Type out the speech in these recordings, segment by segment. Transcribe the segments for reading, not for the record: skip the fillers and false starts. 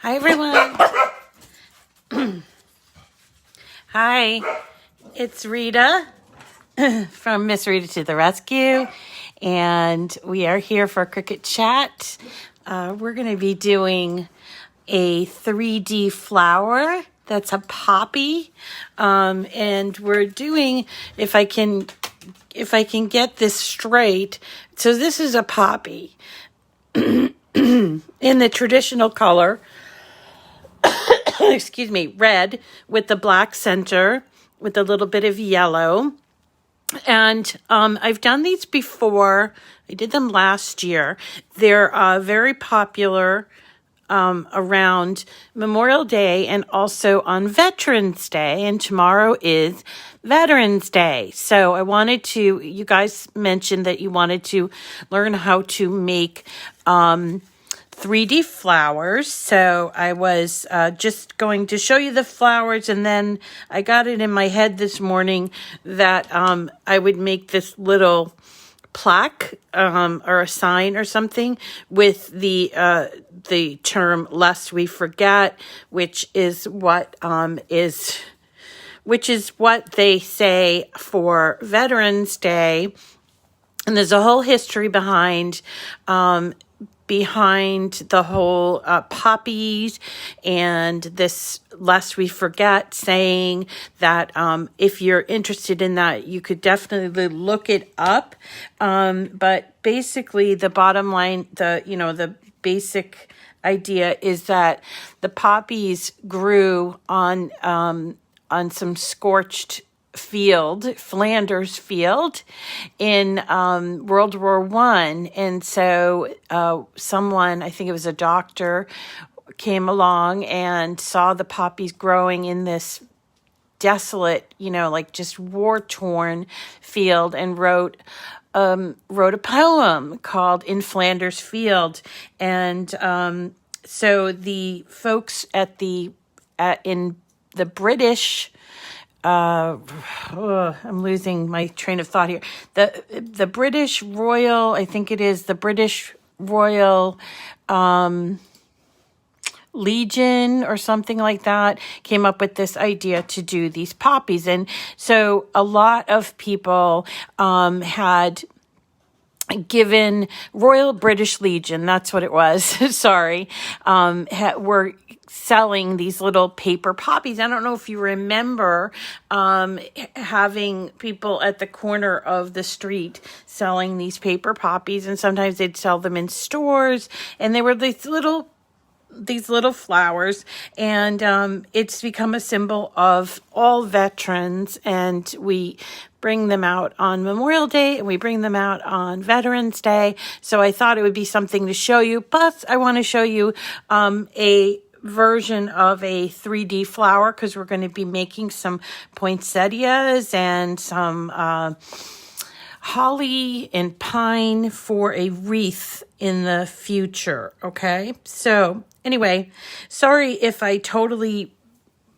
Hi, everyone. Hi, it's Rita from Miss Rita to the Rescue, and we are here for Cricut Chat. We're going to be doing a 3D flower that's a poppy, and we're doing, if I can get this straight, so this is a poppy in the traditional color. Excuse me, red with the black center with a little bit of yellow. And I've done these before. I did them last year. They're very popular around Memorial Day and also on Veterans Day. And tomorrow is Veterans Day. So I wanted to, you guys mentioned that you wanted to learn how to make 3D flowers. So I was just going to show you the flowers, and then I got it in my head this morning that I would make this little plaque or a sign or something with the term "lest we forget," which is what they say for Veterans Day. And there's a whole history behind the whole poppies and this lest we forget saying that if you're interested in that, you could definitely look it up. But basically the bottom line, the basic idea is that the poppies grew on some scorched field, Flanders field, in World War I. And so someone, I think it was a doctor, came along and saw the poppies growing in this desolate, like just war-torn field, and wrote a poem called "In Flanders Field." And so the folks in the British, I'm losing my train of thought here. The British Royal, I think it is the British Royal Legion or something like that, came up with this idea to do these poppies. And so a lot of people had given Royal British Legion, that's what it was, sorry, were selling these little paper poppies. I don't know if you remember having people at the corner of the street selling these paper poppies, and sometimes they'd sell them in stores, and they were these little flowers, and it's become a symbol of all veterans, and we bring them out on Memorial Day and we bring them out on Veterans Day. So I thought it would be something to show you. Plus, I want to show you a version of a 3D flower, because we're going to be making some poinsettias and some holly and pine for a wreath in the future. Okay, so anyway, sorry if I totally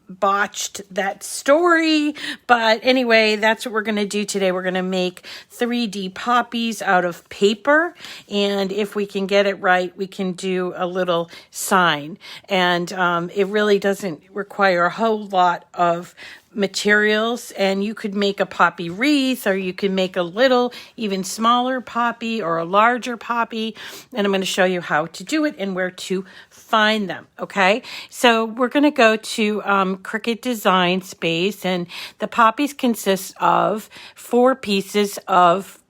botched that story, but anyway, that's what we're going to do today. We're going to make 3D poppies out of paper, and if we can get it right, we can do a little sign. And it really doesn't require a whole lot of materials, and you could make a poppy wreath, or you can make a little, even smaller poppy or a larger poppy, and I'm going to show you how to do it and where to find them. Okay, so we're going to go to Cricut Design Space, and the poppies consist of 4 pieces of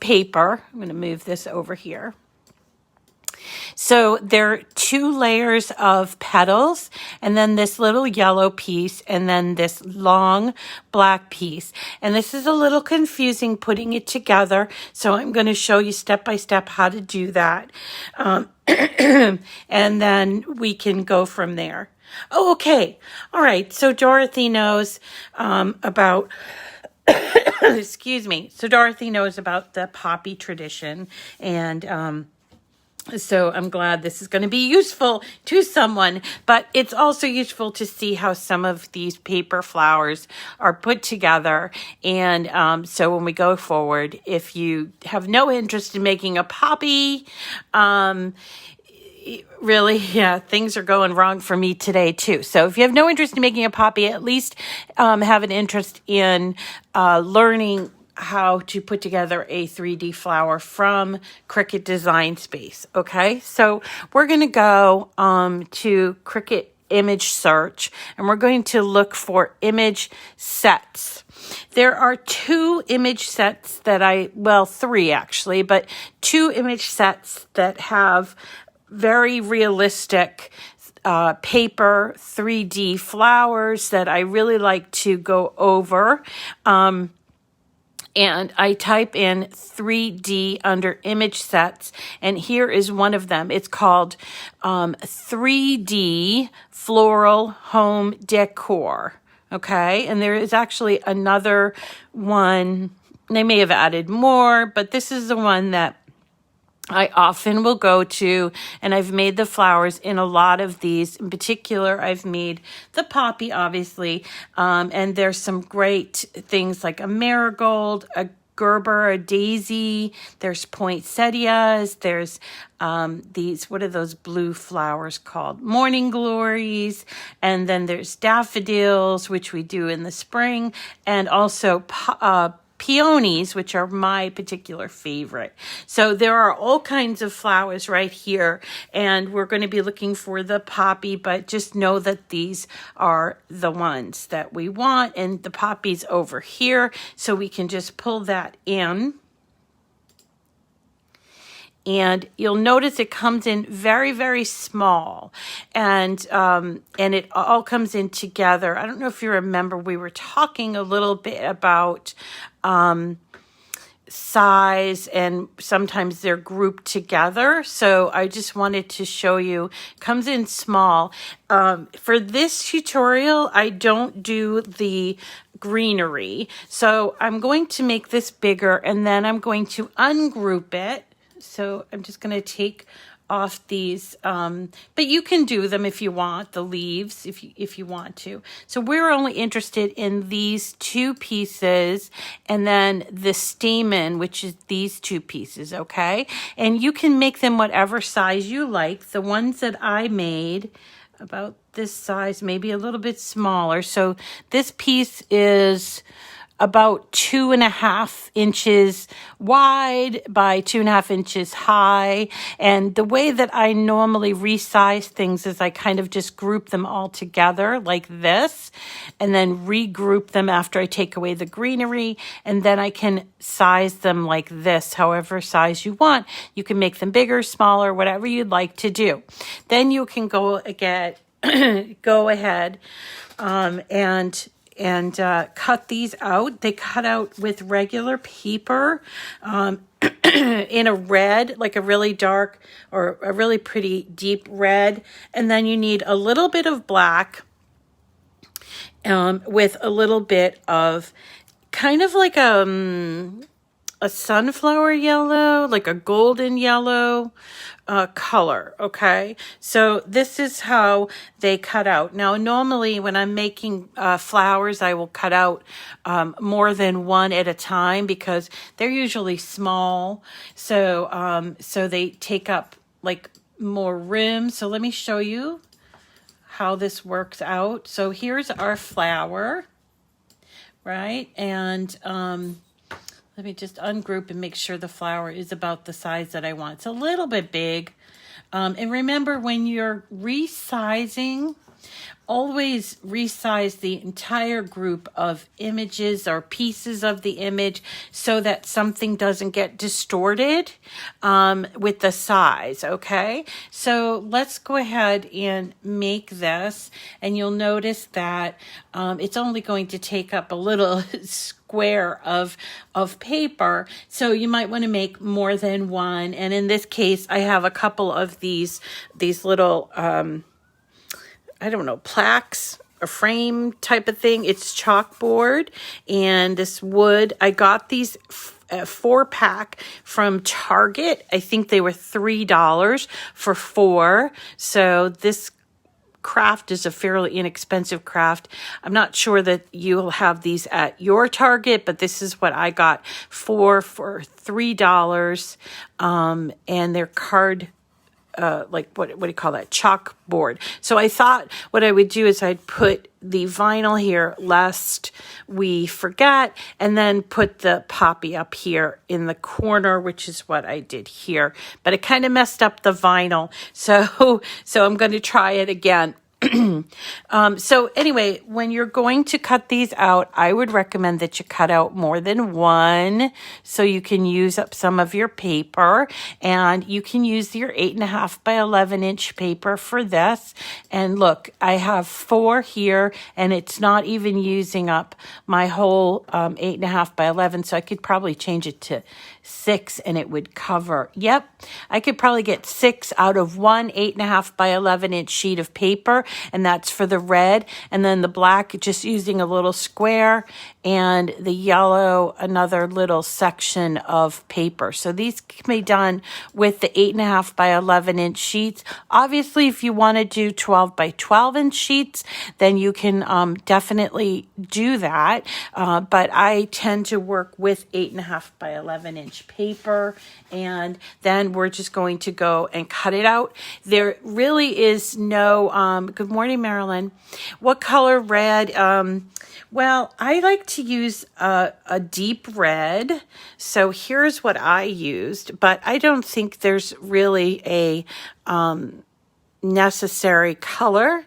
paper. I'm going to move this over here. So there are 2 layers of petals, and then this little yellow piece, and then this long black piece. And this is a little confusing putting it together, so I'm going to show you step by step how to do that. And then we can go from there. Oh, okay. All right. So Dorothy knows about... excuse me. So Dorothy knows about the poppy tradition, and... so I'm glad this is going to be useful to someone, but it's also useful to see how some of these paper flowers are put together. And so when we go forward, if you have no interest in making a poppy, really, yeah, things are going wrong for me today too. So if you have no interest in making a poppy, at least have an interest in learning how to put together a 3D flower from Cricut Design Space. Okay, so we're going to go to Cricut image search, and we're going to look for image sets. There are two image sets that three actually, but two image sets that have very realistic paper 3D flowers that I really like to go over. And I type in 3D under image sets, and here is one of them. It's called 3D Floral Home Decor. Okay, and there is actually another one. They may have added more, but this is the one that I often will go to, and I've made the flowers in a lot of these. In particular, I've made the poppy, obviously, and there's some great things like a marigold, a Gerber, a daisy, there's poinsettias, there's these, what are those blue flowers called? Morning glories, and then there's daffodils, which we do in the spring, and also peonies, which are my particular favorite. So there are all kinds of flowers right here, and we're going to be looking for the poppy, but just know that these are the ones that we want, and the poppy's over here, so we can just pull that in. And you'll notice it comes in very, very small, and it all comes in together. I don't know if you remember, we were talking a little bit about size, and sometimes they're grouped together. So I just wanted to show you, comes in small. For this tutorial, I don't do the greenery. So I'm going to make this bigger, and then I'm going to ungroup it. So I'm just going to take off these, but you can do them if you want, the leaves, if you want to. So we're only interested in these two pieces, and then the stamen, which is these two pieces, okay? And you can make them whatever size you like. The ones that I made, about this size, maybe a little bit smaller. So this piece is about 2.5 inches wide by 2.5 inches high. And the way that I normally resize things is I kind of just group them all together like this, and then regroup them after I take away the greenery. And then I can size them like this, however size you want. You can make them bigger, smaller, whatever you'd like to do. Then you can go ahead and cut these out. They cut out with regular paper in a red, like a really dark or a really pretty deep red. And then you need a little bit of black with a little bit of kind of like a sunflower yellow, like a golden yellow color, okay? So this is how they cut out. Now, normally when I'm making flowers, I will cut out more than one at a time because they're usually small. So, so they take up like more room. So let me show you how this works out. So here's our flower, right? And let me just ungroup and make sure the flower is about the size that I want. It's a little bit big. And remember, when you're resizing, always resize the entire group of images or pieces of the image so that something doesn't get distorted with the size, okay? So let's go ahead and make this, and you'll notice that it's only going to take up a little square of paper, so you might want to make more than one. And in this case, I have a couple of these little I don't know, plaques, a frame type of thing. It's chalkboard and this wood. I got these 4-pack from Target. I think they were $3 for 4. So this craft is a fairly inexpensive craft. I'm not sure that you'll have these at your Target, but this is what I got for $3. And they're card like what do you call that? Chalkboard. So I thought what I would do is I'd put the vinyl here lest we forget, and then put the poppy up here in the corner, which is what I did here. But it kind of messed up the vinyl. So I'm going to try it again. So anyway, when you're going to cut these out, I would recommend that you cut out more than one so you can use up some of your paper, and you can use your 8.5 by 11 inch paper for this. And look, I have 4 here and it's not even using up my whole 8.5 by 11. So I could probably change it to 6 and it would cover. Yep. I could probably get 6 out of one 8.5 by 11 inch sheet of paper. And that's for the red, and then the black just using a little square, and the yellow another little section of paper. So these can be done with the 8.5 by 11 inch sheets. Obviously, if you want to do 12 by 12 inch sheets, then you can definitely do that. But I tend to work with 8.5 by 11 inch paper, and then we're just going to go and cut it out. There really is no, good morning, Marilyn. What color red? Well, I like to use a deep red. So here's what I used, but I don't think there's really a necessary color.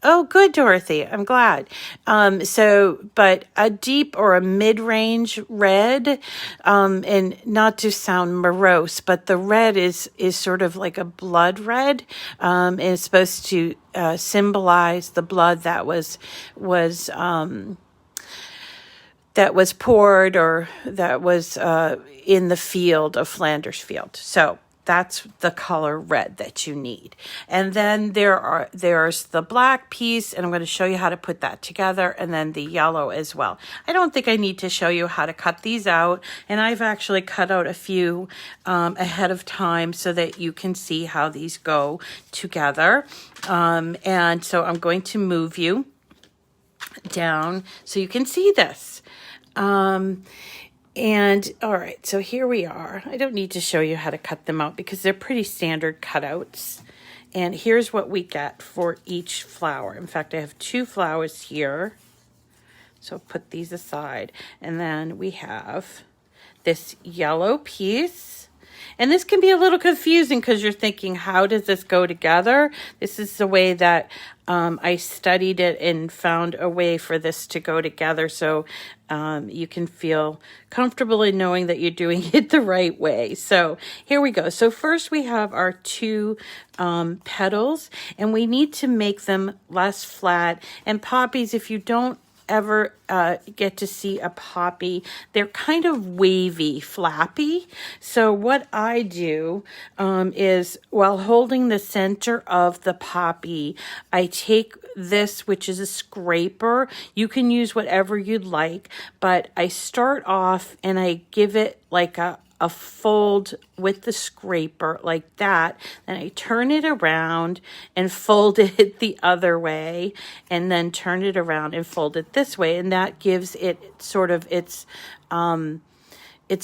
Oh, good, Dorothy. I'm glad. But a deep or a mid-range red, and not to sound morose, but the red is sort of like a blood red, and it's supposed to symbolize the blood that was poured, or that was in the field of Flanders Field. So that's the color red that you need. And then there's the black piece, and I'm going to show you how to put that together, and then the yellow as well. I don't think I need to show you how to cut these out, and I've actually cut out a few ahead of time so that you can see how these go together. And so I'm going to move you down so you can see this. And all right, so here we are. I don't need to show you how to cut them out because they're pretty standard cutouts. And here's what we get for each flower. In fact, I have 2 flowers here. So put these aside. And then we have this yellow piece. And this can be a little confusing because you're thinking, how does this go together? This is the way that I studied it and found a way for this to go together, so you can feel comfortable in knowing that you're doing it the right way. So here we go. So first we have our 2 petals, and we need to make them less flat. And poppies, if you don't ever get to see a poppy, they're kind of wavy, flappy. So what I do is, while holding the center of the poppy, I take this, which is a scraper. You can use whatever you'd like, but I start off and I give it like a fold with the scraper like that. Then I turn it around and fold it the other way, and then turn it around and fold it this way. And that gives it sort of its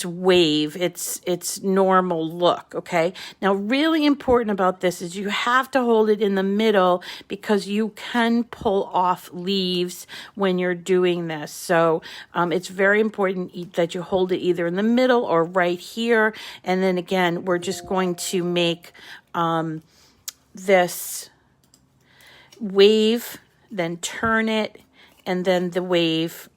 wave, its normal look. Okay. Now, really important about this is you have to hold it in the middle because you can pull off leaves when you're doing this. So it's very important that you hold it either in the middle or right here. And then again, we're just going to make this wave, then turn it, and then the wave,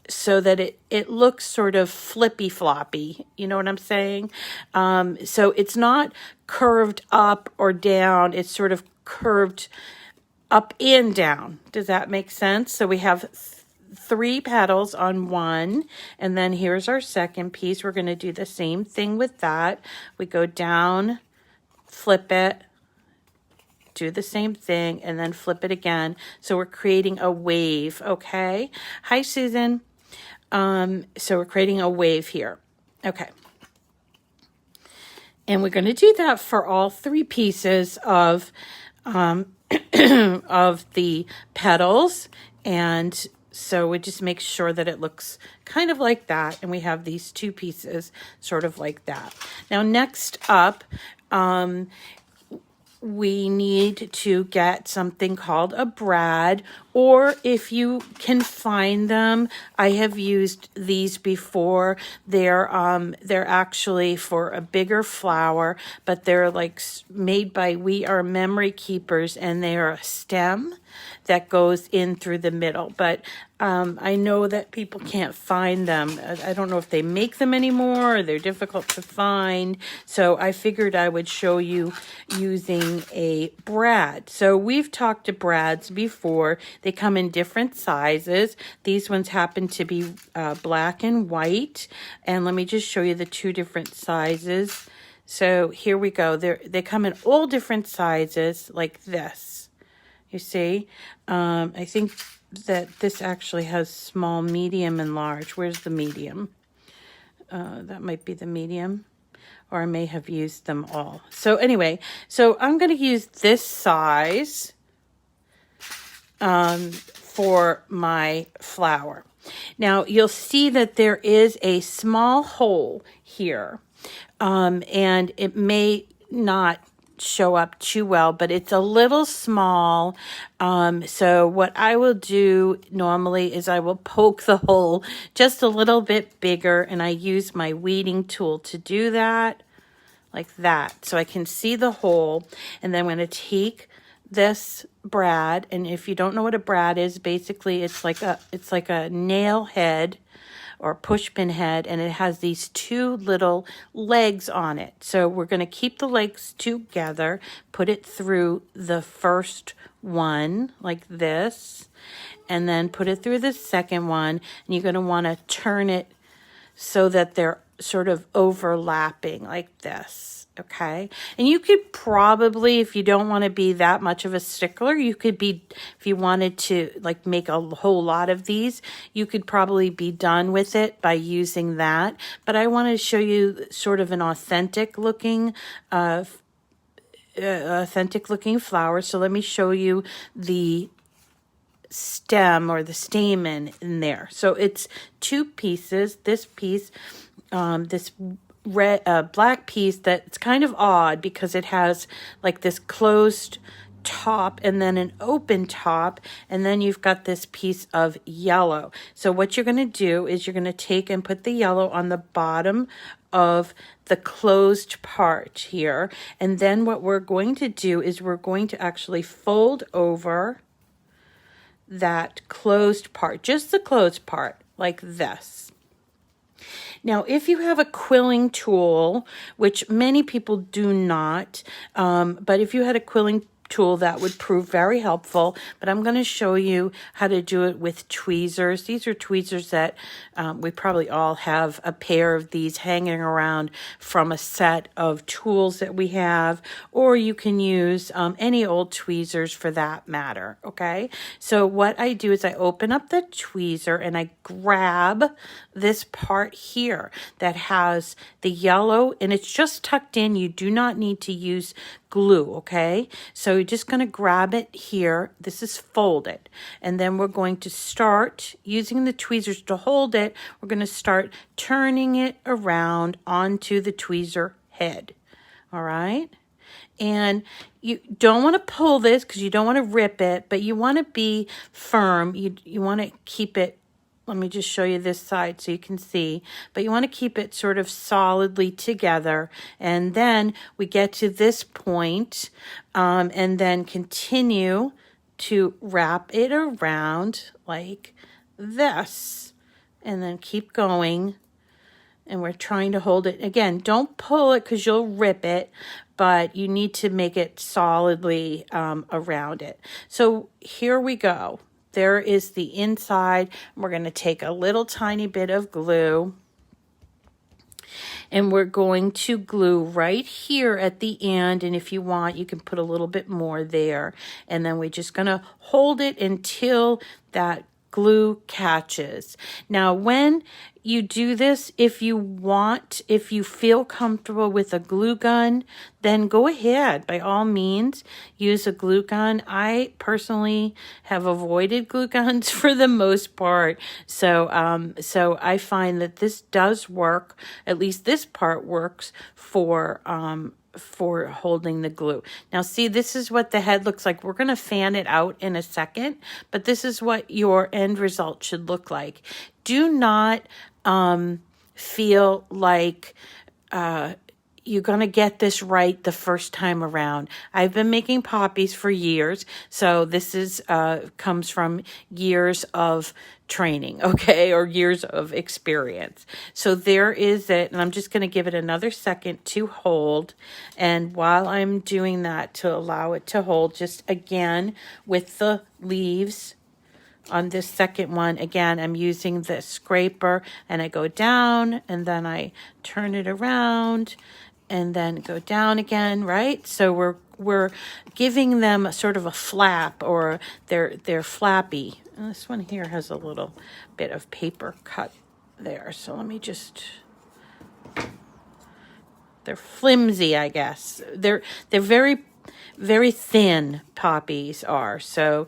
so that it looks sort of flippy floppy. You know what I'm saying? So it's not curved up or down. It's sort of curved up and down. Does that make sense? So we have 3 petals on one, and then here's our second piece. We're going to do the same thing with that. We go down, flip it, do the same thing, and then flip it again. So we're creating a wave. Okay. Hi, Susan. So we're creating a wave here. Okay. And we're going to do that for all 3 pieces of, of the petals. And so we just make sure that it looks kind of like that. And we have these 2 pieces sort of like that. Now, next up, we need to get something called a brad, or if you can find them, I have used these before. They're actually for a bigger flower, but they're like made by We Are Memory Keepers, and they are a stem that goes in through the middle. But I know that people can't find them. I don't know if they make them anymore, or they're difficult to find. So I figured I would show you using a brad. So we've talked to brads before. They come in different sizes. These ones happen to be black and white. And let me just show you the two different sizes. So here we go. They come in all different sizes like this. You see? I think that this actually has small, medium, and large. Where's the medium? That might be the medium. Or I may have used them all. So anyway, so I'm going to use this size for my flower. Now, you'll see that there is a small hole here. And it may not show up too well, but it's a little small. So what I will do normally is I will poke the hole just a little bit bigger, and I use my weeding tool to do that, like that, so I can see the hole. And then I'm going to take this brad, and if you don't know what a brad is, basically it's like a nail head or push pin head, and it has these two little legs on it. So we're going to keep the legs together, put it through the first one like this, and then put it through the second one, and you're going to want to turn it so that they're sort of overlapping like this. Okay, and you could probably, if you don't want to be that much of a stickler, you could be, if you wanted to like make a whole lot of these, you could probably be done with it by using that. But I want to show you sort of an authentic looking flower. So let me show you the stem or the stamen in there. So it's two pieces. This piece, this black piece that's kind of odd because it has like this closed top and then an open top, and then you've got this piece of yellow. So what you're going to do is you're going to take and put the yellow on the bottom of the closed part here, and then what we're going to do is we're going to actually fold over that closed part, just the closed part, like this. Now, if you have a quilling tool, which many people do not, but if you had a quilling tool, that would prove very helpful. But I'm going to show you how to do it with tweezers. These are tweezers that we probably all have a pair of these hanging around from a set of tools that we have, or you can use any old tweezers for that matter. Okay, so what I do is I open up the tweezer and I grab this part here that has the yellow, and it's just tucked in. You do not need to use glue, okay? So you're just going to grab it here. This is folded. And then we're going to start using the tweezers to hold it. We're going to start turning it around onto the tweezer head. All right? And you don't want to pull this because you don't want to rip it, but you want to be firm. You want to keep it. Let me just show you this side so you can see. But you want to keep it sort of solidly together. And then we get to this point, and then continue to wrap it around like this. And then keep going. And we're trying to hold it. Again, don't pull it because you'll rip it, but you need to make it solidly around it. So here we go. There is the inside. We're going to take a little tiny bit of glue, and we're going to glue right here at the end. And if you want, you can put a little bit more there. And then we're just going to hold it until that glue catches. Now, when you do this, if you feel comfortable with a glue gun, then go ahead. By all means, use a glue gun. I personally have avoided glue guns for the most part. So I find that this does work. At least this part works for for holding the glue. Now see, this is what the head looks like. We're going to fan it out in a second, but this is what your end result should look like. Do not feel like you're going to get this right the first time around. I've been making poppies for years, so this is comes from years of training, okay, or years of experience. So there is it, and I'm just going to give it another second to hold. And while I'm doing that, to allow it to hold, just again with the leaves on this second one, again, I'm using the scraper, and I go down, and then I turn it around, and then go down again, right? So we're giving them sort of a flap, or they're flappy. And this one here has a little bit of paper cut there. So let me just, they're flimsy, I guess. They're very, very thin, poppies are. So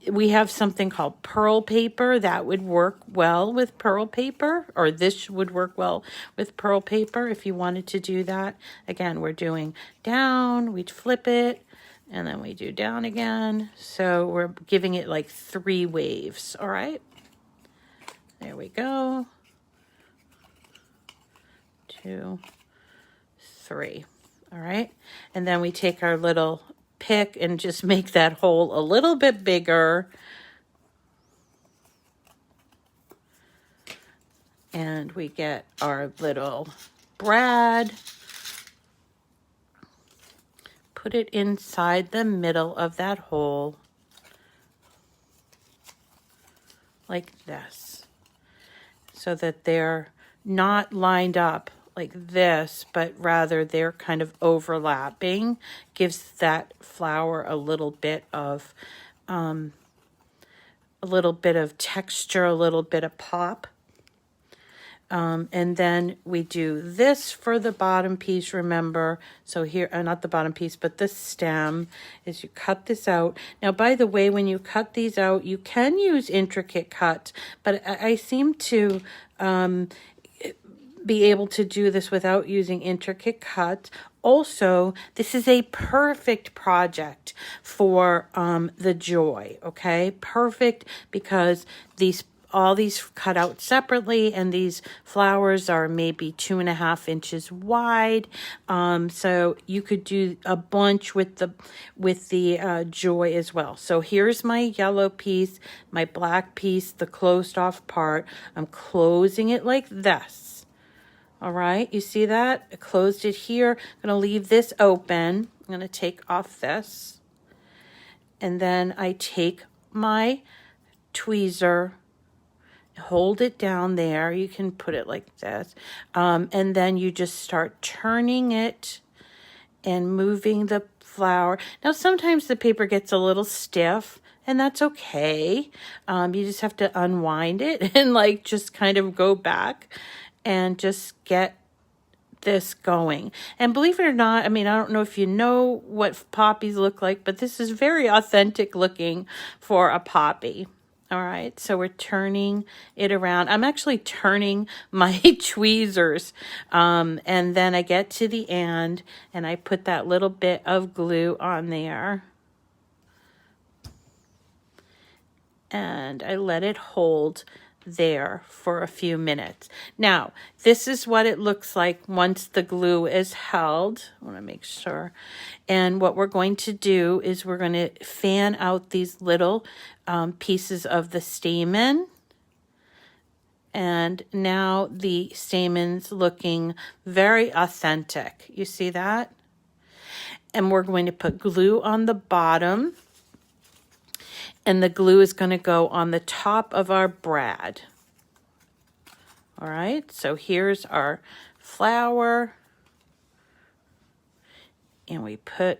we have something called pearl paper that would work well with pearl paper, or this would work well with pearl paper if you wanted to do that. Again, we're doing down, we'd flip it, and then we do down again. So we're giving it like 3 waves, all right? There we go. 2, 3, all right? And then we take our little pick and just make that hole a little bit bigger. And we get our little brad. Put it inside the middle of that hole. Like this. So that they're not lined up like this, but rather they're kind of overlapping. Gives that flower a little bit of texture, a little bit of pop. And then we do this for the bottom piece, remember. So here, not the bottom piece, but the stem, is you cut this out. Now, by the way, when you cut these out, you can use intricate cut, but I seem to be able to do this without using intricate cut. Also, this is a perfect project for the joy, okay? Perfect, because all these cut out separately, and these flowers are maybe 2.5 inches wide. So you could do a bunch with the joy as well. So here's my yellow piece, my black piece, the closed off part. I'm closing it like this. All right, you see that? I closed it here. I'm going to leave this open. I'm going to take off this. And then I take my tweezer, hold it down there. You can put it like this. And then you just start turning it and moving the flower. Now, sometimes the paper gets a little stiff, and that's okay. You just have to unwind it and like just kind of go back and just get this going. And believe it or not, I mean, I don't know if you know what poppies look like, but this is very authentic looking for a poppy. All right, so we're turning it around. I'm actually turning my tweezers, and then I get to the end, and I put that little bit of glue on there. And I let it hold there for a few minutes. Now, this is what it looks like once the glue is held. I want to make sure. And what we're going to do is we're going to fan out these little pieces of the stamen. And now the stamen's looking very authentic. You see that? And we're going to put glue on the bottom. And the glue is going to go on the top of our brad. All right, so here's our flower. And we put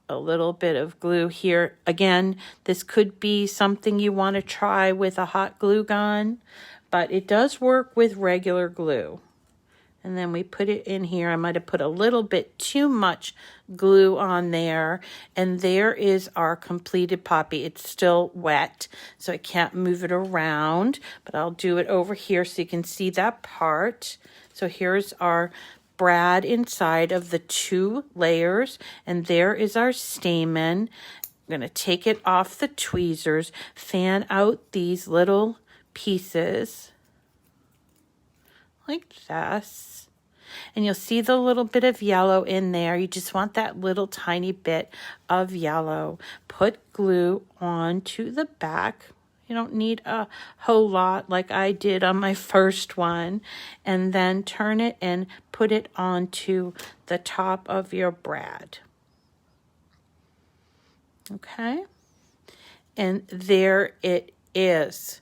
a little bit of glue here. Again, this could be something you want to try with a hot glue gun, but it does work with regular glue. And then we put it in here. I might have put a little bit too much glue on there. And there is our completed poppy. It's still wet, so I can't move it around. But I'll do it over here so you can see that part. So here's our brad inside of the 2 layers, and there is our stamen. I'm going to take it off the tweezers, fan out these little pieces like this. And you'll see the little bit of yellow in there. You just want that little tiny bit of yellow. Put glue onto the back. You don't need a whole lot like I did on my first one. And then turn it and put it onto the top of your brad. Okay? And there it is.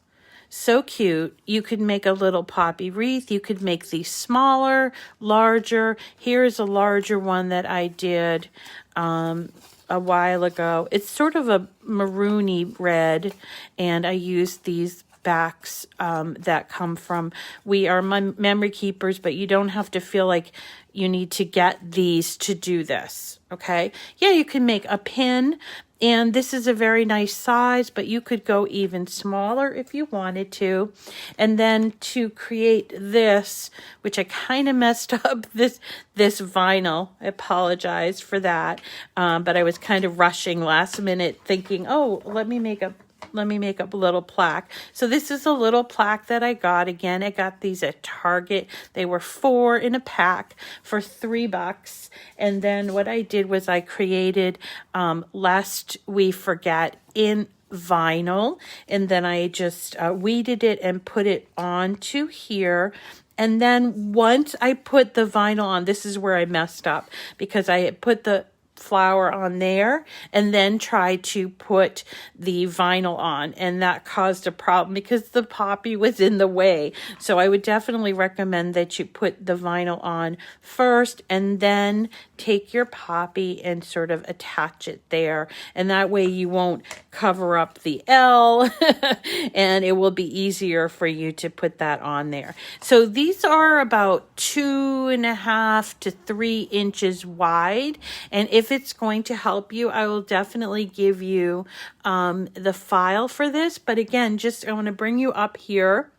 So cute. You could make a little poppy wreath. You could make these smaller, larger. Here's a larger one that I did a while ago. It's sort of a maroony red, and I used these backs that come from We Are Memory Keepers, but you don't have to feel like you need to get these to do this, okay? Yeah, you can make a pin, and this is a very nice size, but you could go even smaller if you wanted to. And then to create this, which I kind of messed up, this vinyl. I apologize for that, but I was kind of rushing last minute thinking, oh, let me make a little plaque. So this is a little plaque that I got. Again, I got these at Target. They were 4 in a pack for $3. And then what I did was I created Lest We Forget in vinyl. And then I just weeded it and put it onto here. And then once I put the vinyl on, this is where I messed up, because I had put the flower on there and then tried to put the vinyl on, and that caused a problem because the poppy was in the way. So I would definitely recommend that you put the vinyl on first and then take your poppy and sort of attach it there, and that way you won't cover up the L and it will be easier for you to put that on there. So these are about 2.5 to 3 inches wide, and if it's going to help you, I will definitely give you the file for this. But again, I want to bring you up here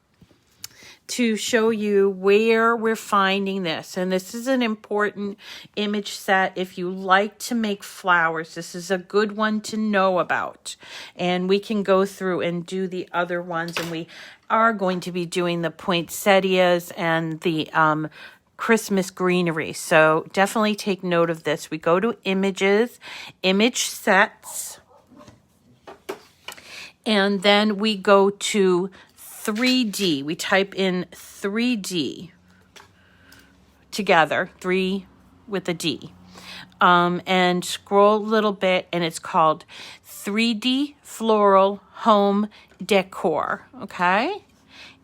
to show you where we're finding this. And this is an important image set. If you like to make flowers, this is a good one to know about. And we can go through and do the other ones. And we are going to be doing the poinsettias and the Christmas greenery. So definitely take note of this. We go to images, image sets, and then we go to 3D. We type in 3D together, 3 with a D, and scroll a little bit, and it's called 3D Floral Home Decor. Okay,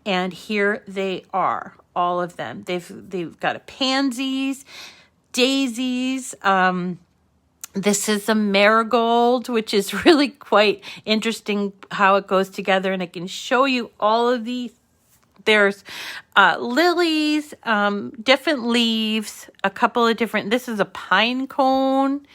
and here they are, all of them. They've got a pansies, daisies. This is a marigold, which is really quite interesting how it goes together. And I can show you all of these. There's lilies, different leaves, a couple of different, this is a pine cone,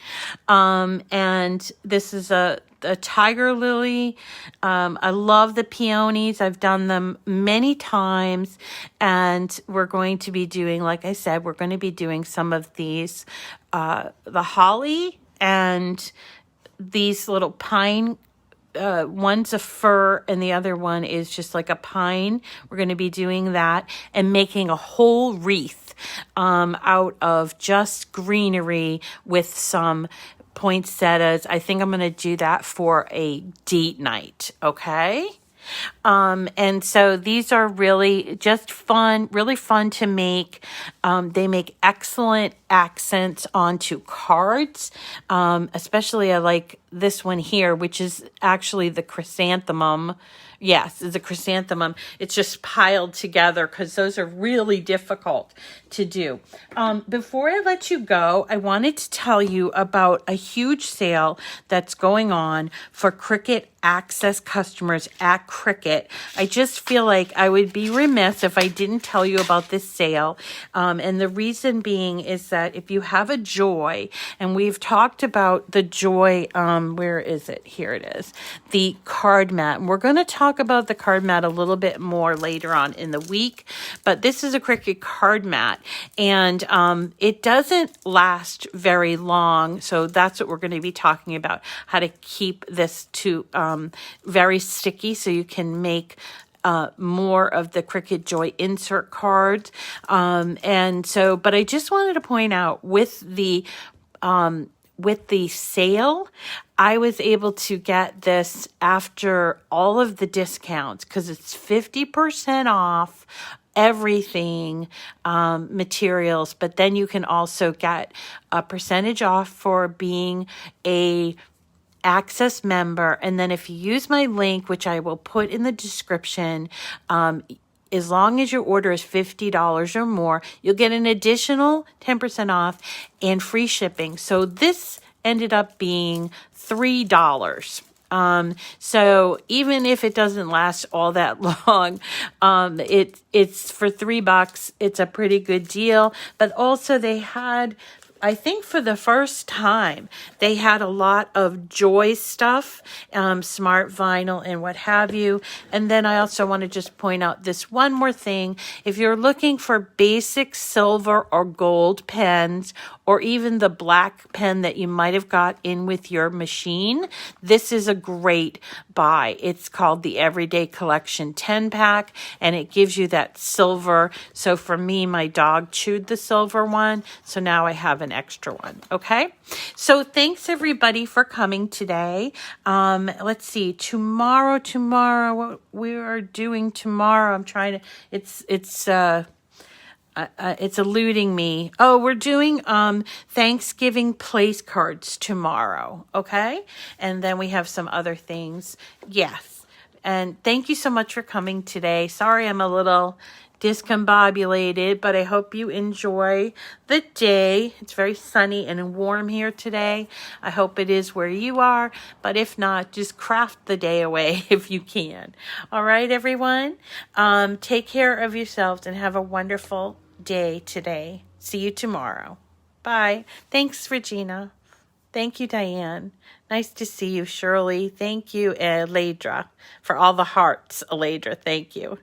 and this is a tiger lily. I love the peonies. I've done them many times, and we're going to be doing, like I said, we're going to be doing some of these, the holly and these little pine, one's a fir and the other one is just like a pine. We're going to be doing that and making a whole wreath out of just greenery with some poinsettias. I think I'm going to do that for a date night. Okay. And so these are really just fun, really fun to make. They make excellent accents onto cards. Especially I like this one here, which is actually the chrysanthemum. Yes, it's a chrysanthemum. It's just piled together because those are really difficult to do. Before I let you go, I wanted to tell you about a huge sale that's going on for Cricut Access customers at Cricut. I just feel like I would be remiss if I didn't tell you about this sale. And the reason being is that if you have a joy, and we've talked about the joy, where is it? Here it is, the card mat. And we're going to talk about the card mat a little bit more later on in the week, but this is a Cricut card mat, and it doesn't last very long. So that's what we're going to be talking about, how to keep this to very sticky so you can make more of the Cricut Joy insert cards. And so, but I just wanted to point out with the sale, I was able to get this after all of the discounts because it's 50% off everything, materials, but then you can also get a percentage off for being a Access member. And then if you use my link, which I will put in the description, as long as your order is $50 or more, you'll get an additional 10% off and free shipping. So this ended up being $3. So even if it doesn't last all that long, it's for $3. It's a pretty good deal. But also they had, I think for the first time, they had a lot of joy stuff, smart vinyl and what have you. And then I also want to just point out this one more thing. If you're looking for basic silver or gold pens, or even the black pen that you might have got in with your machine, this is a great buy. It's called the Everyday Collection 10-pack, and it gives you that silver. So for me, my dog chewed the silver one, so now I have an extra one. Okay, so thanks everybody for coming today. Let's see, tomorrow what we are doing tomorrow, I'm trying to, it's eluding me. Oh, we're doing Thanksgiving place cards tomorrow, okay? And then we have some other things. Yes. And thank you so much for coming today. Sorry I'm a little discombobulated, but I hope you enjoy the day. It's very sunny and warm here today. I hope it is where you are, but if not, just craft the day away if you can. All right, everyone. Take care of yourselves and have a wonderful day today. See you tomorrow. Bye. Thanks, Regina. Thank you, Diane. Nice to see you, Shirley. Thank you, Aledra, for all the hearts. Aledra, thank you.